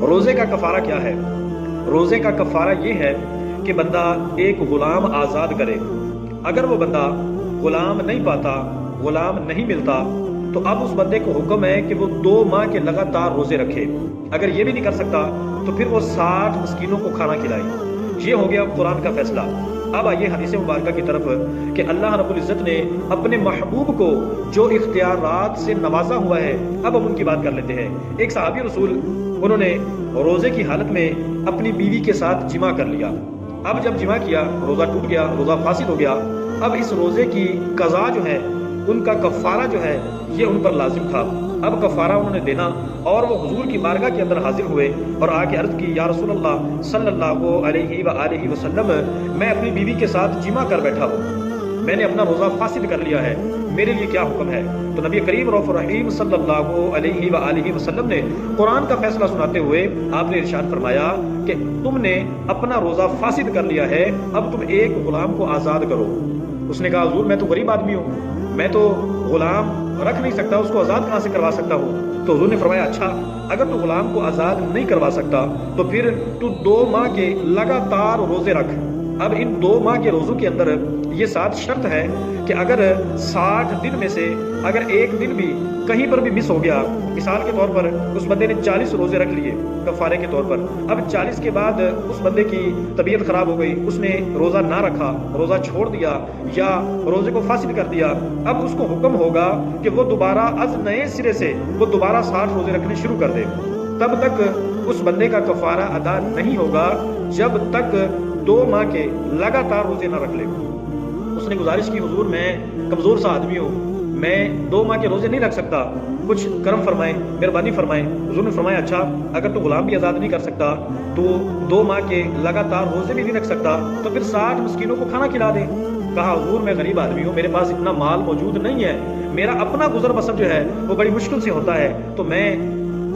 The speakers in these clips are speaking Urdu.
روزے کا کفارہ کیا ہے؟ روزے کا کفارہ یہ ہے کہ بندہ ایک غلام آزاد کرے۔ اگر وہ بندہ غلام نہیں پاتا، غلام نہیں ملتا، تو اب اس بندے کو حکم ہے کہ وہ 2 ماہ کے لگاتار روزے رکھے۔ اگر یہ بھی نہیں کر سکتا تو پھر وہ 60 مسکینوں کو کھانا کھلائے۔ یہ ہو گیا قرآن کا فیصلہ۔ اب آئیے حدیث مبارکہ کی طرف کہ اللہ رب العزت نے اپنے محبوب کو جو اختیارات سے نوازا ہوا ہے، اب ہم ان کی بات کر لیتے ہیں۔ ایک صحابی رسول، انہوں نے روزے کی حالت میں اپنی بیوی کے ساتھ جماع کر لیا۔ اب جب جماع کیا، روزہ ٹوٹ گیا، روزہ فاسد ہو گیا۔ اب اس روزے کی قضا جو ہے، ان کا کفارہ جو ہے، یہ ان پر لازم تھا۔ اب کفارہ انہوں نے دینا، اور وہ حضور کی بارگاہ کے اندر حاضر ہوئے اور آ کے عرض کی، یا رسول اللہ صلی اللہ علیہ وآلہ وسلم، میں اپنی بیوی کے ساتھ جماع کر بیٹھا ہوں، میں نے اپنا روزہ فاسد کر لیا ہے، میرے لیے کیا حکم ہے؟ تو نبی کریم رؤوف الرحیم صلی اللہ علیہ وآلہ وسلم نے قرآن کا فیصلہ سناتے ہوئے آپ نے ارشاد فرمایا کہ تم نے اپنا روزہ فاسد کر لیا ہے، اب تم ایک غلام کو آزاد کرو۔ اس نے کہا، حضور میں تو غریب آدمی ہوں، میں تو غلام رکھ نہیں سکتا، اس کو آزاد کہاں سے کروا سکتا ہوں؟ تو حضور نے فرمایا، اچھا اگر تو غلام کو آزاد نہیں کروا سکتا تو پھر تو 2 ماہ کے لگاتار روزے رکھ۔ اب ان 2 ماہ کے روزوں کے اندر یہ ساتھ شرط ہے کہ اگر 60 دن میں سے اگر ایک دن بھی کہیں پر بھی مس ہو گیا، مثال کے طور پر اس بندے نے 40 روزے رکھ لیے کفارے کے طور پر، اب 40 کے بعد اس بندے کی طبیعت خراب ہو گئی، اس نے روزہ نہ رکھا، روزہ چھوڑ دیا یا روزے کو فاسد کر دیا، اب اس کو حکم ہوگا کہ وہ دوبارہ از نئے سرے سے وہ دوبارہ 60 روزے رکھنے شروع کر دے۔ تب تک اس بندے کا کفارہ ادا نہیں ہوگا جب تک 2 ماہ کے لگاتار روزے نہ رکھ لے۔ اس نے گزارش کی، حضور میں کمزور سا آدمی ہوں، میں 2 ماہ کے روزے نہیں رکھ سکتا، کچھ کرم فرمائیں، مہربانی فرمائیں۔ حضور نے فرمایا، اچھا اگر تو غلام بھی آزاد نہیں کر سکتا، تو 2 ماہ کے لگاتار روزے بھی نہیں رکھ سکتا، تو پھر 60 مسکینوں کو کھانا کھلا دے۔ کہا، حضور میں غریب آدمی ہوں، میرے پاس اتنا مال موجود نہیں ہے، میرا اپنا گزر بسر جو ہے وہ بڑی مشکل سے ہوتا ہے، تو میں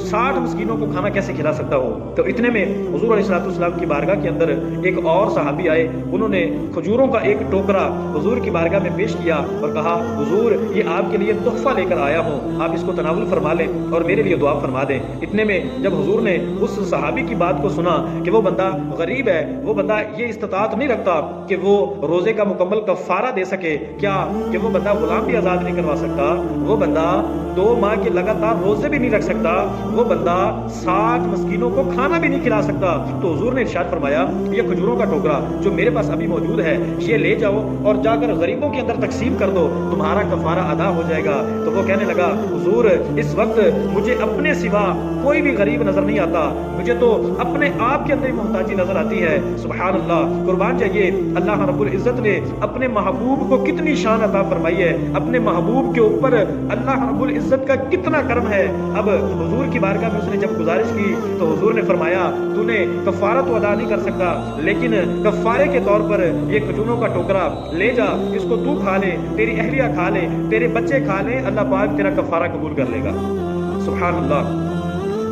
60 مسکینوں کو کھانا کیسے کھلا سکتا ہوں؟ تو اتنے میں حضور علیہ السلام کی بارگاہ کے اندر ایک اور صحابی آئے، انہوں نے کھجوروں کا ایک ٹوکرا حضور کی بارگاہ میں پیش کیا اور کہا، حضور یہ آپ کے لیے تحفہ لے کر آیا ہوں، آپ اس کو تناول فرما لیں اور میرے لیے دعا فرما دیں۔ اتنے میں جب حضور نے اس صحابی کی بات کو سنا کہ وہ بندہ غریب ہے، وہ بندہ یہ استطاعت نہیں رکھتا کہ وہ روزے کا مکمل کفارہ دے سکے، کیا کہ وہ بندہ غلام بھی آزاد نہیں کروا سکتا، وہ بندہ 2 ماہ کے لگاتار روزے بھی نہیں رکھ سکتا، وہ بندہ 60 مسکینوں کو کھانا بھی نہیں کھلا سکتا، تو حضور نے ارشاد فرمایا، یہ کھجوروں کا ٹوکرا جو میرے پاس ابھی موجود ہے، یہ لے جاؤ اور جا کر غریبوں کے اندر تقسیم کر دو، تمہارا کفارہ ادا ہو جائے گا۔ تو وہ کہنے لگا، حضور اس وقت مجھے اپنے سوا کوئی بھی غریب نظر نہیں آتا، مجھے تو اپنے آپ کے اندر محتاجی نظر آتی ہے۔ سبحان اللہ، قربان جائیے، اللہ رب العزت نے اپنے محبوب کو کتنی شان عطا فرمائی ہے، اپنے محبوب کے اوپر اللہ رب العزت کا کتنا کرم ہے۔ اب حضور کی بارگاہ میں اس نے جب گزارش کی تو حضور نے فرمایا، تو نے کفارہ تو ادا نہیں کر سکتا، لیکن کفارے کے طور پر یہ کھجوروں کا ٹوکرا لے جا، اس کو تو کھا لے، تیری اہلیہ کھا لے، تیرے بچے کھا لے، اللہ پاک تیرا کفارہ قبول کر لے گا۔ سبحان اللہ،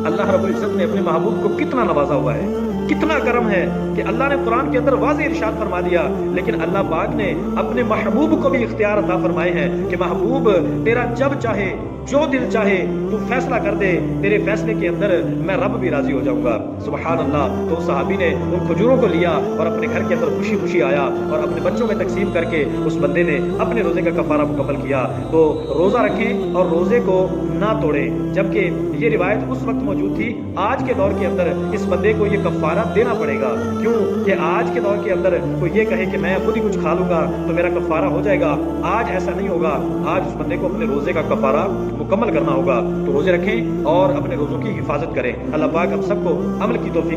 اللہ رب العزت نے اپنے محبوب کو کتنا نوازا ہوا ہے، کتنا کرم ہے کہ اللہ نے قرآن کے اندر واضح ارشاد فرما دیا، لیکن اللہ پاک نے اپنے محبوب کو بھی اختیار عطا فرمائے ہیں کہ محبوب تیرا جب چاہے، جو دل چاہے تو فیصلہ کر دے، تیرے فیصلے کے اندر میں رب بھی راضی ہو جاؤں گا۔ سبحان اللہ، تو صحابی نے ان کھجوروں کو لیا اور اپنے گھر کے اندر خوشی خوشی آیا اور اپنے بچوں میں تقسیم کر کے اس بندے نے اپنے روزے کا کفارہ مکمل کیا۔ تو روزہ رکھیں اور روزے کو نہ توڑیں، جبکہ یہ روایت اس وقت موجود تھی، آج کے دور کے اندر اس بندے کو یہ کفارہ دینا پڑے گا۔ کیوں کہ آج کے دور کے اندر کوئی یہ کہے کہ میں خود ہی کچھ کھا لوں گا تو میرا کفارہ ہو جائے گا، آج ایسا نہیں ہوگا، آج اس بندے کو اپنے روزے کا کفارہ مکمل کرنا ہوگا۔ تو روزے رکھیں اور اپنے روزوں کی حفاظت کریں۔ اللہ پاک ہم سب کو عمل کی توفیق